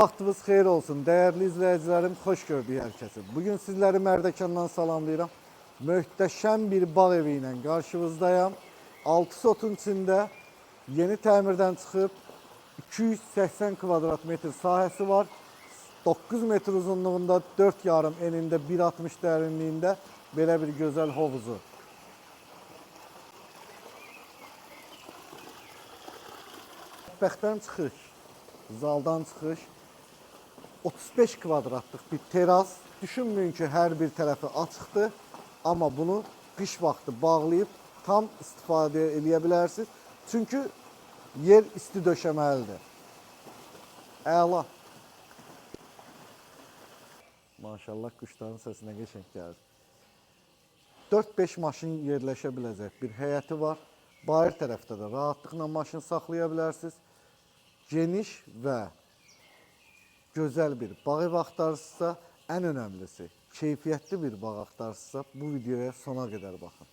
Vaxtınız xeyir olsun, değerli izleyicilerim, xoş gördük hər kəsi. Bugün sizləri Mərdəkandan salamlayıram. Möhtəşəm bir bağ evi ilə qarşınızdayım. 6 sotun içində yeni təmirdən çıxıb 280 kvadrat metr sahəsi var. 9 metr uzunluğunda, 4,5 enində, 1,60 dərinliyində belə bir gözəl hovuzu. Mətbəxdən çıxış, zaldan çıxış, 35 kvadratlıq bir teras. Düşünməyin ki, hər bir tərəfi açıqdır. Amma bunu qış vaxtı bağlayıb tam istifadə edə bilərsiniz. Çünki yer isti döşəməlidir. Əla. Maşallah, quşların səsinə qəşəng gəlir. 4-5 maşın yerləşə biləcək bir həyəti var. Bayır tərəfdə də rahatlıqla maşın saxlaya bilərsiniz. Geniş və gözəl bir bağ ev axtarırsınızsa, ən önəmlisi, keyfiyyətli bir bağ axtarırsınızsa bu videoya sona qədər baxın.